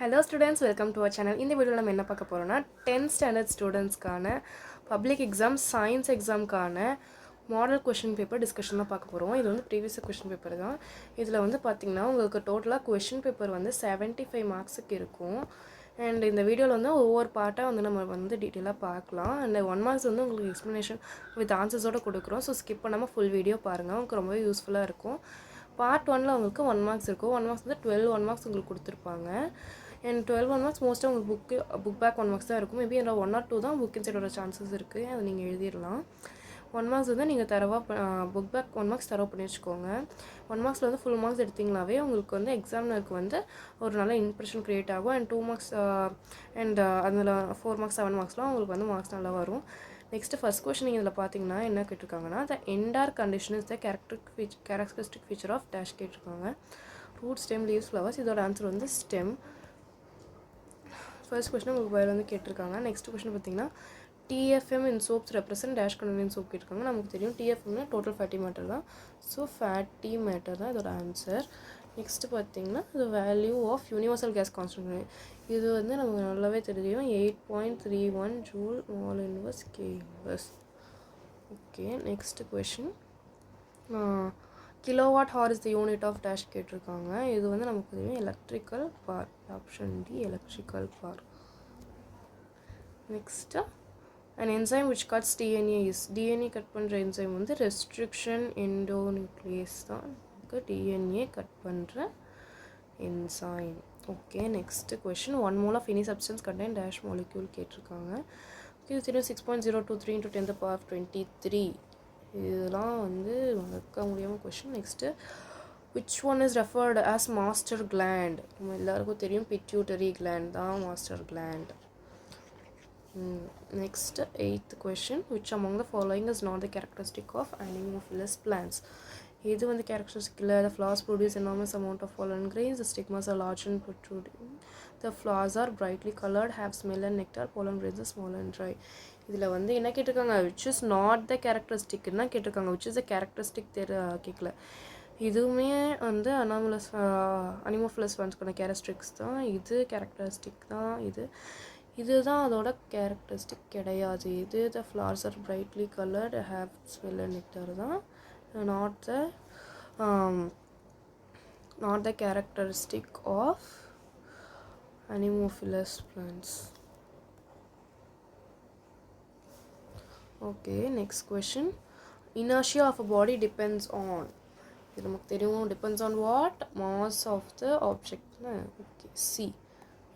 Hello students, welcome to our channel. இந்த வீடியோவில் நம்ம என்ன பார்க்க போகிறோம்னா 10th ஸ்டாண்டர்ட் ஸ்டூடெண்ட்ஸ்க்கான பப்ளிக் எக்ஸாம் சயின்ஸ் எக்ஸாம்க்கான மாடல் கொஷின் பேப்பர் டிஸ்கஷன் தான் பார்க்க போகிறோம். இது வந்து ப்ரீவியஸ் கொஷின் பேப்பர் தான். இதில் வந்து பார்த்திங்கன்னா உங்களுக்கு டோட்டலாக கொஷின் பேப்பர் வந்து 75 மார்க்ஸுக்கு இருக்கும். அண்ட் இந்த வீடியோவில் வந்து ஒவ்வொரு பார்ட்டாக வந்து நம்ம வந்து டீட்டெயிலாக பார்க்கலாம். அண்ட் 1 மார்க்ஸ் வந்து உங்களுக்கு எக்ஸ்ப்ளனேஷன் வித் ஆன்சர்ஸோடு கொடுக்குறோம். ஸோ ஸ்கிப் பண்ணாமல் ஃபுல் வீடியோ பாருங்கள், உங்களுக்கு ரொம்பவே யூஸ்ஃபுல்லாக இருக்கும். பார்ட் 1ல் உங்களுக்கு 1 மார்க்ஸ் இருக்கும். 1 மார்க்ஸ் வந்து 12 1 மார்க்ஸ் உங்களுக்கு கொடுத்துருப்பாங்க. அண்ட் 12 1 மார்க்ஸ் மோஸ்ட்டாக உங்களுக்கு புக் பேக் 1 மார்க்ஸ் தான் இருக்கும். மேபி என்ன 1 or 2 தான் புக் இன்சைட் வர சான்சஸ் இருக்குது. அதை நீங்கள் எழுதிடலாம். 1 மார்க்ஸ் வந்து நீங்கள் புக் பேக் 1 மார்க்ஸ் தரவு பண்ணி வச்சுக்கோங்க. 1 மார்க்ஸில் வந்து ஃபுல் மார்க்ஸ் எடுத்திங்கனாவே உங்களுக்கு வந்து எக்ஸாமினருக்கு வந்து ஒரு நல்ல இம்ப்ரெஷன் க்ரியேட் ஆகும். அண்ட் 2 மார்க்ஸ் அண்ட் அதில் 4 மார்க்ஸ் 7 மார்க்ஸ்லாம் உங்களுக்கு வந்து மார்க்ஸ் நல்லா வரும். நெக்ஸ்ட்டு ஃபஸ்ட் கொஸ்டின் நீங்கள் இதில் பார்த்தீங்கன்னா என்ன கேட்டிருக்காங்கன்னா, the endarch condition is the characteristic feature of dash கேட்டிருக்காங்க. Root, stem, leaves, flowers. இதோட ஆன்சர் வந்து ஸ்டெம். ஃபர்ஸ்ட் கொஸ்டின் உங்களுக்கு பயில் வந்து கேட்டிருக்காங்க. நெக்ஸ்ட் கொஸ்டின் பார்த்தீங்கன்னா, TFM in soaps represent dash content soap கேட்டிருக்காங்க. நமக்கு தெரியும் TFMனா டோட்டல் ஃபேட்டி மேட்டர் தான். ஸோ ஃபேட்டி மேட்டர் தான் இதோட ஆன்சர். நெக்ஸ்ட்டு பார்த்தீங்கன்னா the value of universal gas constant. இது வந்து நமக்கு நல்லாவே தெரியும். 8.31 joule mole inverse K inverse. Okay, next question, kilowatt hour is the unit of dash கேட்டிருக்காங்க. இது வந்து நமக்கு தெரியும் electrical power. Option D electrical power. Next an enzyme which cuts DNA is DNA cut பண்ணுற என்சைம் வந்து restriction endonuclease தான் DNA cut பண்ணுற enzyme. Okay, next question, 1 mole of any substance contain dash molecule கேட்டிருக்காங்க. இது தெரியும் 6.023 × 10⁻23. இதெல்லாம் வந்து மறக்க முடியாமல் question. Next, which one is referred as master gland? நம்ம எல்லாருக்கும் தெரியும் pituitary gland தான் master gland. Next, 8th question, which among the following is not the characteristic of Anemophilous plants? இது வந்து characteristic இல்லை. The flowers produce enormous amount of pollen grains. The stigmas are large and protruding. The flowers are brightly colored, have smell and nectar. Pollen grains are small and dry. இதில் வந்து என்ன கேட்டிருக்காங்க, which is not the characteristic என்ன கேட்டிருக்காங்க, which is the characteristic கேட்கல. இதுவுமே வந்து anemophilous பிளான்ட்ஸ்க்கான characteristics தான். இது கேரக்டரிஸ்டிக் தான். இதுதான் அதோட கேரக்டரிஸ்டிக் கிடையாது. இது the flowers are brightly coloured, have smell and nectar தான். Not the characteristic of anemophilous plants. Okay, next question, inertia of a body depends on. இது நமக்கு தெரியும். depends on what? mass of the object. Okay, C.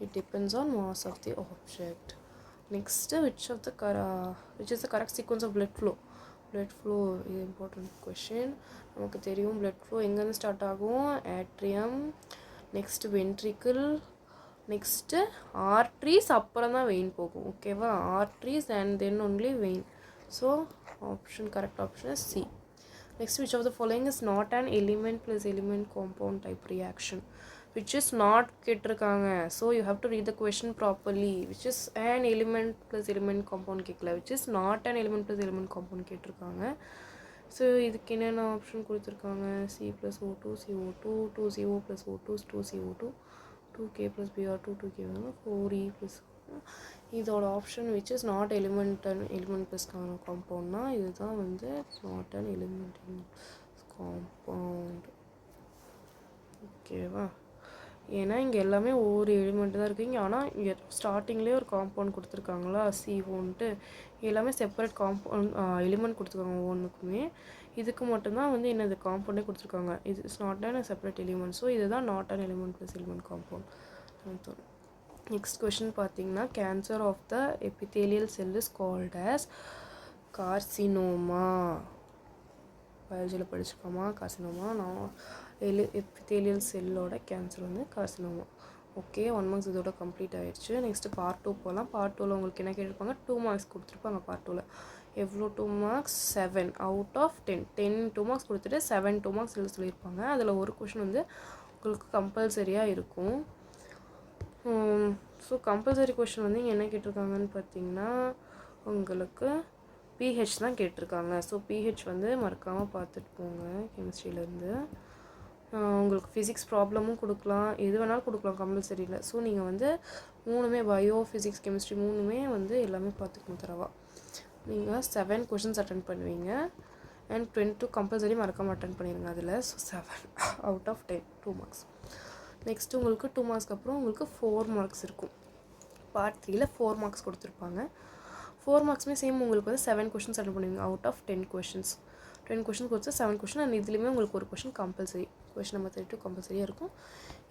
It depends on mass of the object. Next, which is the correct sequence of blood flow? Blood flow is important question. நமக்கு தெரியும் blood flow எங்கேருந்து start ஆகும், atrium, next ventricle, next arteries, அப்புறம் தான் vein போகும். ஓகேவா, arteries and then only vein. So correct option is C. Next, which of the following is not an element plus element compound type reaction? Which is not கேட்டிருக்காங்க. So you have to read the question properly. Which is an element plus element compound கேட்கல. Which is not an element plus element compound கேட்டிருக்காங்க. So இதுக்கு என்னென்ன option கொடுத்துருக்காங்க, C plus O2 CO2, 2CO plus O2 2CO2, 2K plus Br2 2K 4E plus. இதோட option which is not element plus compoundனா இதுதான் வந்து not an element compound. ஓகேவா, ஏன்னா இங்கே எல்லாமே ஒவ்வொரு எலிமெண்ட் தான் இருக்குங்க. ஆனால் இங்கே ஸ்டார்டிங்லேயே ஒரு காம்பவுண்ட் கொடுத்துருக்காங்களா, CO எல்லாமே செப்பரேட் எலிமெண்ட் கொடுத்துருக்காங்க ஒவ்வொன்றுக்குமே. இதுக்கு மட்டும்தான் வந்து என்னது காம்பவுண்டே கொடுத்துருக்காங்க. இது is not an separate element. So இதுதான் not an element plus element compound. Next question பார்த்தீங்கன்னா, cancer of the epithelial cell is called as carcinoma. பயாலஜியில் படிச்சுக்கோமா கார்சினோமா. எபித்தேலியல் செல்லோட கேன்சர் வந்து கார்சினோமா. ஓகே, 1 மார்க்ஸ் இதோட கம்ப்ளீட் ஆயிடுச்சு. நெக்ஸ்ட்டு பார்ட் 2 போகலாம். Part 2ல் உங்களுக்கு என்ன கேட்டிருப்பாங்க, 2 மார்க்ஸ் கொடுத்துருப்பாங்க. பார்ட் 2ல் எவ்வளோ 2 மார்க்ஸ் 7 out of 10 2 மார்க்ஸ் கொடுத்துட்டு 7 2 மார்க்ஸ் எழுத சொல்லியிருப்பாங்க. அதில் ஒரு கொஷின் வந்து உங்களுக்கு கம்பல்சரியாக இருக்கும். ஸோ கம்பல்சரி கொஷின் வந்து இங்கே என்ன கேட்டிருக்காங்கன்னு பார்த்தீங்கன்னா, உங்களுக்கு pH தான் கேட்டிருக்காங்க. ஸோ pH வந்து மறக்காமல் பார்த்துட்டு போங்க கெமிஸ்ட்ரியிலேருந்து. உங்களுக்கு ஃபிசிக்ஸ் ப்ராப்ளமும் கொடுக்கலாம், எது வேணாலும் கொடுக்கலாம் கம்பல்சரியில். ஸோ நீங்கள் வந்து 3மே பயோ, ஃபிசிக்ஸ், கெமிஸ்ட்ரி 3மே வந்து எல்லாமே பார்த்துக்கணும் தரவா. நீங்கள் 7 கொஷின்ஸ் அட்டன் பண்ணுவீங்க அண்ட் 22 கம்பல்சரி மறக்காம அட்டன் பண்ணிடுங்க அதில். So 7 out of 10 2 marks. Next உங்களுக்கு 2 மார்க்ஸ்க்கு அப்புறம் உங்களுக்கு 4 மார்க்ஸ் இருக்கும். பார்ட் 3ல 4 மார்க்ஸ் கொடுத்துருப்பாங்க. 4 மார்க்ஸுமே சேம் உங்களுக்கு வந்து 7 கொஷின்ஸ் அட்டன் பண்ணுவீங்க அவுட் ஆஃப் 10 கொஷின்ஸ். 10 கொஷின் கொடுத்து 7 கொஷின் அண்ட் இதுலேயுமே உங்களுக்கு ஒரு கொஷின் கம்பல்சரி. கொஷின் நம்பர் 32 கம்பல்சரியாக இருக்கும்.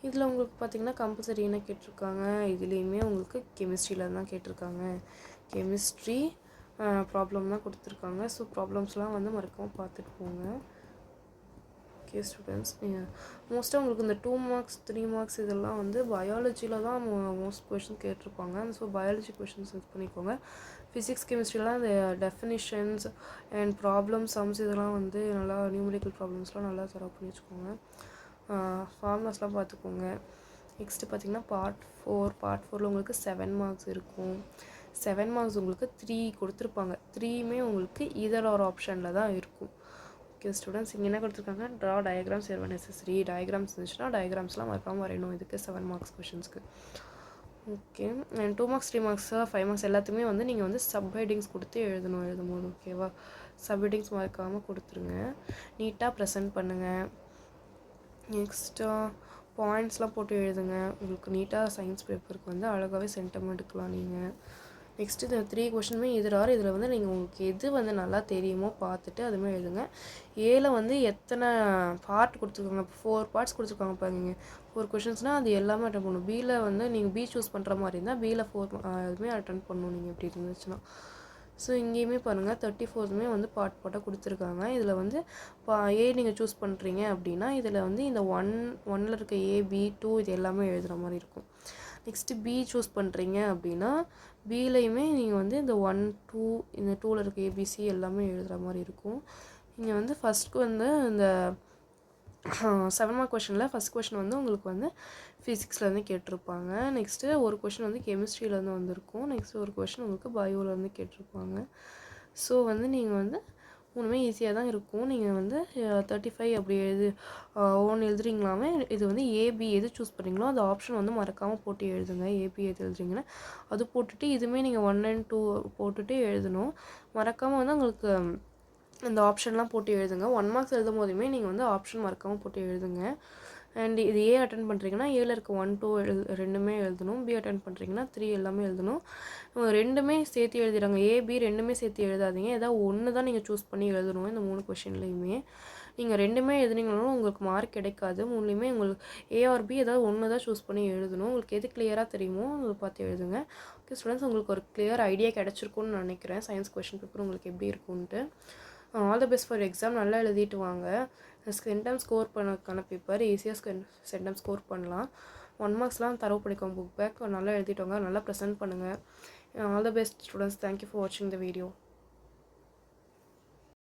இதில் உங்களுக்கு பார்த்திங்கன்னா கம்பல்சரி என்ன கேட்டிருக்காங்க, இதுலேயுமே உங்களுக்கு கெமிஸ்ட்ரியில் தான் கேட்டிருக்காங்க. கெமிஸ்ட்ரி ப்ராப்ளம் தான் கொடுத்துருக்காங்க. ஸோ ப்ராப்ளம்ஸ்லாம் வந்து மறக்காமல் பார்த்துட்டு போங்க. ஓகே ஸ்டூடெண்ட்ஸ், மோஸ்ட்டாக உங்களுக்கு இந்த 2 மார்க்ஸ் 3 மார்க்ஸ் இதெல்லாம் வந்து பயாலஜியில் தான் மோஸ்ட் கொஷின் கேட்டிருப்பாங்க. ஸோ பயாலஜி கொஷின்ஸ் யூஸ் பண்ணிக்கோங்க. ஃபிசிக்ஸ் கெமிஸ்ட்ரிலாம் இந்த டெஃபினிஷன்ஸ் அண்ட் ப்ராப்ளம் சம்ஸ் இதெல்லாம் வந்து நல்லா நியூமரிக்கல் ப்ராப்ளம்ஸ்லாம் நல்லா தரவு பண்ணி வச்சுக்கோங்க. ஃபார்முலாஸ்லாம் பார்த்துக்கோங்க. நெக்ஸ்ட்டு பார்த்திங்கன்னா பார்ட் 4ல் உங்களுக்கு 7 மார்க்ஸ் இருக்கும். 7 மார்க்ஸ் உங்களுக்கு 3 கொடுத்துருப்பாங்க. 3மே உங்களுக்கு இதர் ஒரு ஆப்ஷனில் தான் இருக்கும். ஓகே ஸ்டூடெண்ட்ஸ், இங்கே என்ன கொடுத்துருக்காங்க, draw diagrams ever necessary. Diagrams இருந்துச்சுன்னா டயக்ராம்ஸ்லாம் மறக்காமல் வரையணும் இதுக்கு 7 மார்க்ஸ் கொஷின்ஸ்க்கு. Okay, and 2 marks 3 marks 5 marks எல்லாத்துக்குமே வந்து நீங்கள் வந்து சப் ஹெட்டிங்ஸ் கொடுத்து எழுதும்போது ஓகேவா. சப் ஹெட்டிங்ஸ் மறக்காமல் கொடுத்துருங்க. நீட்டாக ப்ரெசென்ட் பண்ணுங்கள். நெக்ஸ்ட்டு பாயிண்ட்ஸ்லாம் போட்டு எழுதுங்க. உங்களுக்கு நீட்டாக சயின்ஸ் பேப்பருக்கு வந்து அழகாகவே சென்டெமெண்ட் எடுக்கலாம் நீங்கள். நெக்ஸ்ட்டு இந்த 3 கொஷினுமே இதில் வந்து நீங்கள் உங்களுக்கு எது வந்து நல்லா தெரியுமோ பார்த்துட்டு அதுமாதிரி எழுதுங்க. ஏல வந்து எத்தனை பார்ட் கொடுத்துருக்காங்க, 4 பார்ட்ஸ் கொடுத்துருக்காங்க பாருங்க. 4 கொஷின்ஸ்னால் அது எல்லாமே அட்டன் பண்ணணும். பியில் வந்து நீங்கள் பி சூஸ் பண்ணுற மாதிரி இருந்தால் பியில் 4 அதுவுமே அட்டன் பண்ணணும் நீங்கள் எப்படி இருந்துச்சுன்னா. ஸோ இங்கேயுமே பாருங்கள் 34மே வந்து பார்ட்டாக கொடுத்துருக்காங்க. இதில் வந்து ஏ நீங்கள் சூஸ் பண்ணுறீங்க அப்படின்னா இதில் வந்து இந்த 1ல் இருக்க ஏ, பி, 2 இது எல்லாமே எழுதுகிற மாதிரி இருக்கும். நெக்ஸ்ட்டு பி சூஸ் பண்ணுறீங்க அப்படின்னா பிலையுமே நீங்கள் வந்து இந்த 1, 2 இந்த 2ல் இருக்க ஏபிசி எல்லாமே எழுதுகிற மாதிரி இருக்கும். இங்கே வந்து ஃபஸ்ட்டு வந்து இந்த 7 மார்க் கொஷனில் ஃபஸ்ட் கொஷின் வந்து உங்களுக்கு வந்து ஃபிசிக்ஸ்லேருந்து கேட்டிருப்பாங்க. நெக்ஸ்ட்டு ஒரு கொஷின் வந்து கெமிஸ்ட்ரியிலேருந்து வந்திருக்கும். நெக்ஸ்ட்டு ஒரு கொஷின் உங்களுக்கு பயோலேருந்து கேட்டிருப்பாங்க. ஸோ வந்து நீங்கள் வந்து 3மே ஈஸியாக தான் இருக்கும். நீங்கள் வந்து 35 அப்படி எழுதுறீங்களாமே. இது வந்து ஏபி எது சூஸ் பண்ணுறீங்களோ அந்த ஆப்ஷன் வந்து மறக்காமல் போட்டு எழுதுங்க. ஏபி எது எழுதுறீங்கன்னா அது போட்டுட்டு இதுவுமே நீங்கள் 1 and 2 போட்டுட்டு எழுதணும். மறக்காமல் வந்து உங்களுக்கு இந்த ஆப்ஷன்லாம் போட்டு எழுதுங்க. 1 மார்க்ஸ் எழுதும் போதுமே நீங்கள் வந்து ஆப்ஷன் மறக்காமல் போட்டு எழுதுங்க. அண்ட் இது ஏ அட்டன் பண்ணுறீங்கன்னா ஏல இருக்க 1, 2 ரெண்டுமே எழுதணும். பி அட்டன் பண்ணுறீங்கன்னா 3 எல்லாமே எழுதணும். ரெண்டுமே சேர்த்து எழுதிடுறாங்க. ஏபி ரெண்டுமே சேர்த்து எழுதாதீங்க. ஏதாவது ஒன்று தான் நீங்கள் சூஸ் பண்ணி எழுதணும். இந்த 3 கொஷின்லேயுமே நீங்கள் ரெண்டுமே எழுதுனீங்கனாலும் உங்களுக்கு மார்க் கிடைக்காது. 3லேயுமே உங்களுக்கு ஏ ஆர் பி ஏதாவது ஒன்று தான் சூஸ் பண்ணி எழுதணும். உங்களுக்கு எது கிளியராக தெரியுமோ அதை பார்த்து எழுதுங்க. ஓகே ஸ்டூடெண்ட்ஸ், உங்களுக்கு ஒரு கிளியர் ஐடியா கிடச்சிருக்குன்னு நினைக்கிறேன் சயின்ஸ் கொஷின் பேப்பர் உங்களுக்கு எப்படி இருக்குன்ட்டு. All the best for exam. நல்லா எழுதிட்டு வாங்க. சென்டம் ஸ்கோர் பண்ணக்கான பேப்பர் ஈஸியாக சென்டம் ஸ்கோர் பண்ணலாம். 1 மார்க்ஸ்லாம் தரவு பண்ணிக்கோங்க. புக் பேக் நல்லா எழுதிட்டு வாங்க. நல்லா ப்ரெசென்ட் பண்ணுங்கள். All the best students. Thank you for வாட்சிங் த வீடியோ.